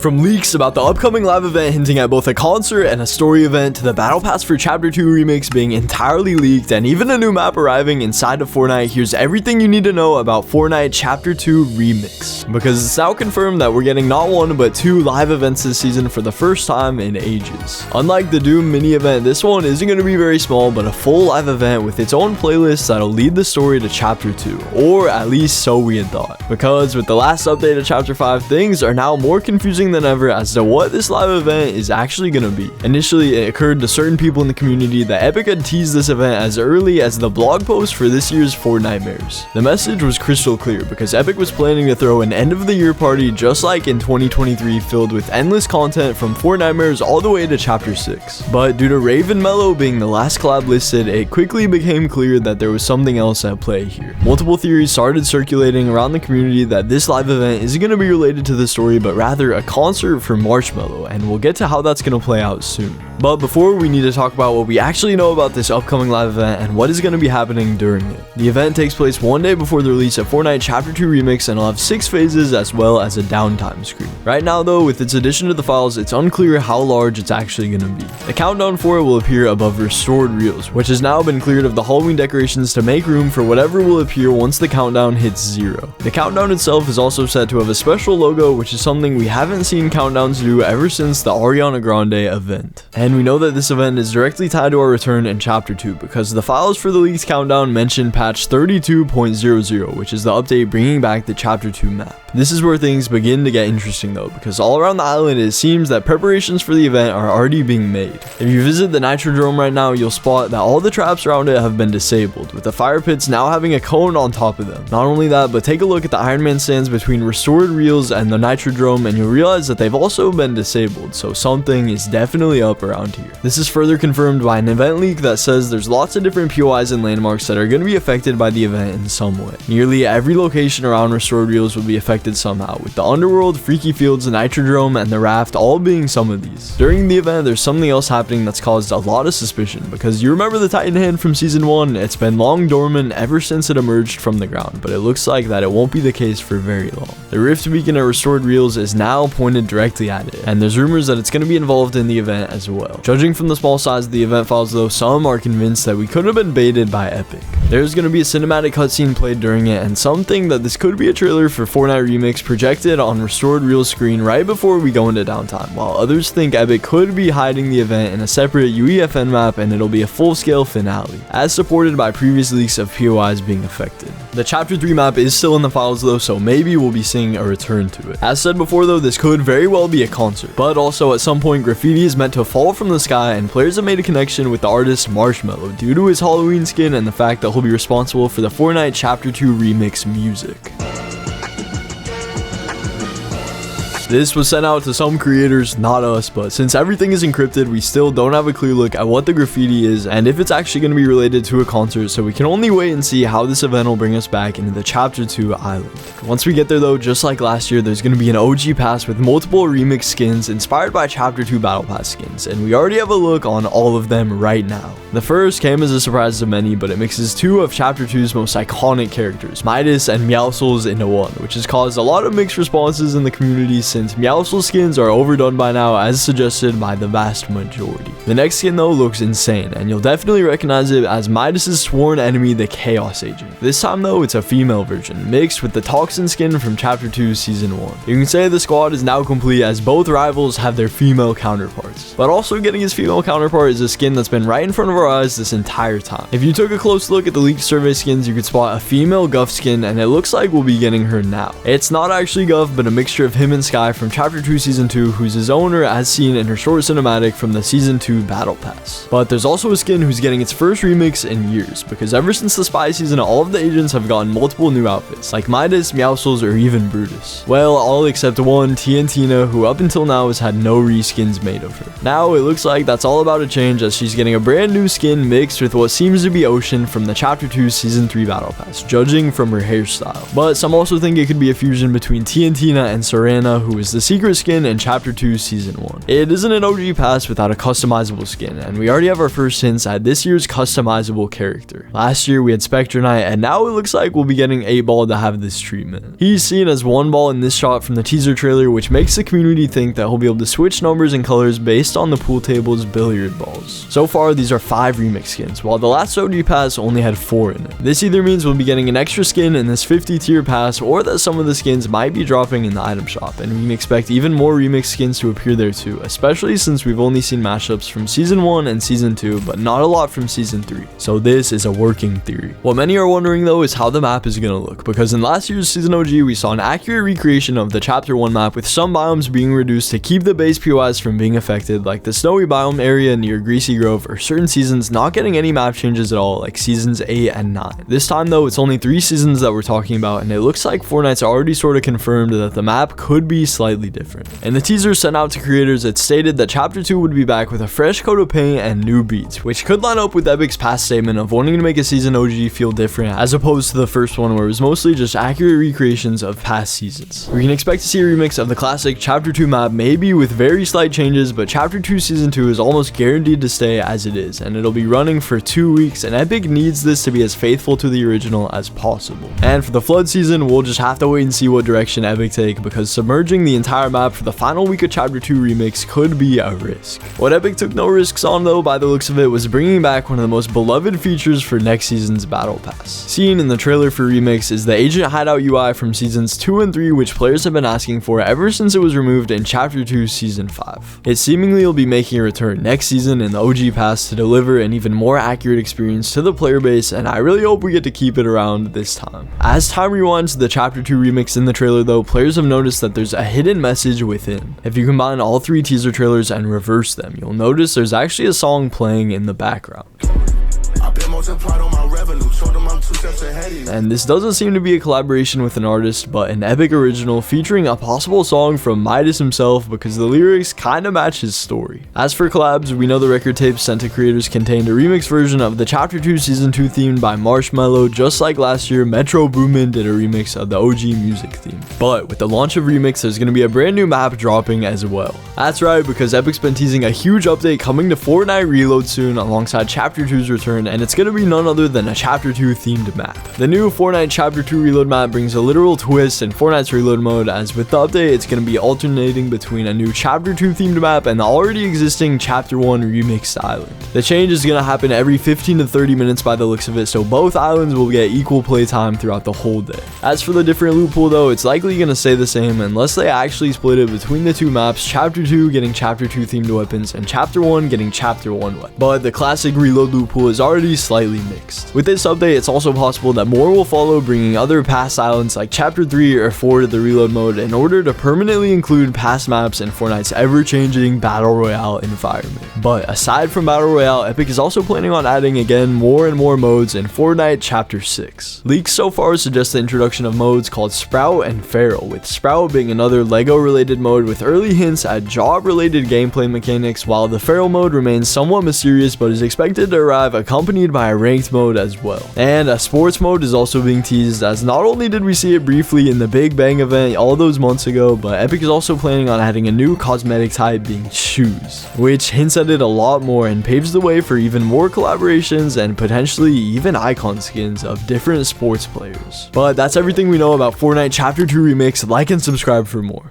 From leaks about the upcoming live event hinting at both a concert and a story event, to the battle pass for Chapter 2 Remix being entirely leaked, and even a new map arriving inside of Fortnite, here's everything you need to know about Fortnite Chapter 2 Remix. Because it's now confirmed that we're getting not one but two live events this season for the first time in ages. Unlike the Doom mini event, this one isn't going to be very small, but a full live event with its own playlist that'll lead the story to Chapter 2, or at least so we had thought. Because with the last update of Chapter 5, things are now more confusing than ever as to what this live event is actually going to be. Initially, it occurred to certain people in the community that Epic had teased this event as early as the blog post for this year's Fortnitemares. The message was crystal clear because Epic was planning to throw an end of the year party just like in 2023, filled with endless content from Fortnitemares all the way to Chapter 6. But due to Rave and Mellow being the last collab listed, it quickly became clear that there was something else at play here. Multiple theories started circulating around the community that this live event isn't going to be related to the story, but rather a concert for Marshmello, and we'll get to how that's going to play out soon. But before, we need to talk about what we actually know about this upcoming live event and what is going to be happening during it. The event takes place one day before the release of Fortnite Chapter 2 Remix, and will have 6 phases as well as a downtime screen. Right now though, with its addition to the files, it's unclear how large it's actually going to be. The countdown for it will appear above restored reels, which has now been cleared of the Halloween decorations to make room for whatever will appear once the countdown hits 0. The countdown itself is also said to have a special logo, which is something we haven't seen countdowns do ever since the Ariana Grande event. And we know that this event is directly tied to our return in Chapter 2 because the files for the leaked countdown mention patch 32.00, which is the update bringing back the Chapter 2 map. This is where things begin to get interesting though, because all around the island it seems that preparations for the event are already being made. If you visit the Nitrodrome right now, you'll spot that all the traps around it have been disabled, with the fire pits now having a cone on top of them. Not only that, but take a look at the Iron Man stands between restored reels and the Nitrodrome and you'll realize that they've also been disabled, so something is definitely up around here. This is further confirmed by an event leak that says there's lots of different POIs and landmarks that are going to be affected by the event in some way. Nearly every location around restored reels will be affected somehow, with the Underworld, Freaky Fields, the Nitrodrome, and the Raft all being some of these. During the event, there's something else happening that's caused a lot of suspicion, because you remember the Titan Hand from Season 1? It's been long dormant ever since it emerged from the ground, but it looks like that it won't be the case for very long. The Rift Beacon at Restored Reels is now pointed directly at it, and there's rumors that it's going to be involved in the event as well. Judging from the small size of the event files though, some are convinced that we could have been baited by Epic. There's going to be a cinematic cutscene played during it, and some think that this could be a trailer for Fortnite Remix projected on Restored Reels screen right before we go into downtime, while others think Epic could be hiding the event in a separate UEFN map and it'll be a full-scale finale, as supported by previous leaks of POIs being affected. The Chapter 3 map is still in the files though, so maybe we'll be seeing a return to it. As said before though, this could very well be a concert, but also at some point graffiti is meant to fall from the sky, and players have made a connection with the artist Marshmello due to his Halloween skin and the fact that he'll be responsible for the Fortnite Chapter 2 Remix music. This was sent out to some creators, not us, but since everything is encrypted, we still don't have a clear look at what the graffiti is and if it's actually going to be related to a concert, so we can only wait and see how this event will bring us back into the Chapter 2 island. Once we get there though, just like last year, there's going to be an OG pass with multiple remix skins inspired by Chapter 2 Battle Pass skins, and we already have a look on all of them right now. The first came as a surprise to many, but it mixes 2 of Chapter 2's most iconic characters, Meowdas and Meowdas, into one, which has caused a lot of mixed responses in the community since Meowdas skins are overdone by now, as suggested by the vast majority. The next skin though looks insane, and you'll definitely recognize it as Midas' sworn enemy, the Chaos Agent. This time though, it's a female version, mixed with the Toxin skin from Chapter 2 Season 1. You can say the squad is now complete as both rivals have their female counterparts. But also getting his female counterpart is a skin that's been right in front of our eyes this entire time. If you took a close look at the leaked survey skins, you could spot a female Guff skin, and it looks like we'll be getting her now. It's not actually Guff, but a mixture of him and Sky from Chapter 2 Season 2, who's his owner as seen in her short cinematic from the Season 2 Battle Pass. But there's also a skin who's getting its first remix in years, because ever since the Spy season, all of the agents have gotten multiple new outfits, like Midas, Meowdas, or even Brutus. Well, all except one, Tiantina, who up until now has had no reskins made of her. Now it looks like that's all about to change, as she's getting a brand new skin mixed with what seems to be Ocean from the Chapter 2 Season 3 Battle Pass, judging from her hairstyle. But some also think it could be a fusion between TNTina and Serena, who is the secret skin in Chapter 2 Season 1. It isn't an OG pass without a customizable skin, and we already have our first hints at this year's customizable character. Last year we had Spectre Knight, and now it looks like we'll be getting 8-Ball to have this treatment. He's seen as 1-Ball in this shot from the teaser trailer, which makes the community think that he'll be able to switch numbers and colors based on the pool table's billiard balls. So far these are 5 remix skins, while the last OG pass only had 4 in it. This either means we'll be getting an extra skin in this 50 tier pass, or that some of the skins might be dropping in the item shop, and we can expect even more remix skins to appear there too, especially since we've only seen mashups from Season 1 and Season 2, but not a lot from Season 3. So this is a working theory. What many are wondering though is how the map is gonna look, because in last year's Season OG we saw an accurate recreation of the Chapter 1 map, with some biomes being reduced to keep the base POIs from being affected, like the snowy biome area near Greasy Grove, or certain seasons not getting any map changes at all, like Seasons 8 and 9. This time though, it's only 3 seasons that we're talking about, and it looks like Fortnite's already sort of confirmed that the map could be slightly different. In the teaser sent out to creators, it stated that Chapter 2 would be back with a fresh coat of paint and new beats, which could line up with Epic's past statement of wanting to make a Season OG feel different, as opposed to the first one where it was mostly just accurate recreations of past seasons. We can expect to see a remix of the classic Chapter 2 map, maybe with very slight changes, but Chapter 2 Season 2 is almost guaranteed to stay as it is, and it'll be running for 2 weeks, and Epic needs this to be as faithful to the original as possible. And for the Flood season, we'll just have to wait and see what direction Epic take, because submerging the entire map for the final week of Chapter 2 Remix could be a risk. What Epic took no risks on though, by the looks of it, was bringing back one of the most beloved features for next season's Battle Pass. Seen in the trailer for Remix is the Agent Hideout UI from Seasons 2 and 3, which players have been asking for ever since it was removed in Chapter 2 Season 5. It seemingly will be making a return next season in the OG Pass to deliver an even more accurate experience to the player base, and I really hope we get to keep it around this time. As time rewinds to the Chapter 2 Remix in the trailer though, players have noticed that there's a hidden message within. If you combine all 3 teaser trailers and reverse them, you'll notice there's actually a song playing in the background. And this doesn't seem to be a collaboration with an artist, but an Epic original featuring a possible song from Meowdas himself, because the lyrics kinda match his story. As for collabs, we know the record tapes sent to creators contained a remix version of the Chapter 2 Season 2 theme by Marshmello, just like last year Metro Boomin did a remix of the OG music theme. But with the launch of Remix, there's gonna be a brand new map dropping as well. That's right, because Epic's been teasing a huge update coming to Fortnite Reload soon alongside Chapter 2's return, and it's gonna be none other than a Chapter 2 themed map. The new Fortnite Chapter 2 Reload map brings a literal twist in Fortnite's Reload mode, as with the update it's going to be alternating between a new Chapter 2 themed map and the already existing Chapter 1 remixed island. The change is going to happen every 15 to 30 minutes by the looks of it, so both islands will get equal playtime throughout the whole day. As for the different loot pool though, it's likely going to stay the same unless they actually split it between the 2 maps, Chapter 2 getting Chapter 2 themed weapons and Chapter 1 getting Chapter 1 weapons. But the classic Reload loot pool is already slightly mixed. With this update, it's also possible that more will follow, bringing other past islands like Chapter 3 or 4 to the Reload mode in order to permanently include past maps in Fortnite's ever-changing Battle Royale environment. But aside from Battle Royale, Epic is also planning on adding again more and more modes in Fortnite Chapter 6. Leaks so far suggest the introduction of modes called Sprout and Feral, with Sprout being another LEGO-related mode with early hints at job-related gameplay mechanics, while the Feral mode remains somewhat mysterious but is expected to arrive accompanied by a ranked mode as well. And a sports mode is also being teased, as not only did we see it briefly in the Big Bang event all those months ago, but Epic is also planning on adding a new cosmetic type being shoes, which hints at it a lot more and paves the way for even more collaborations and potentially even icon skins of different sports players. But that's everything we know about Fortnite Chapter 2 Remix. Like and subscribe for more.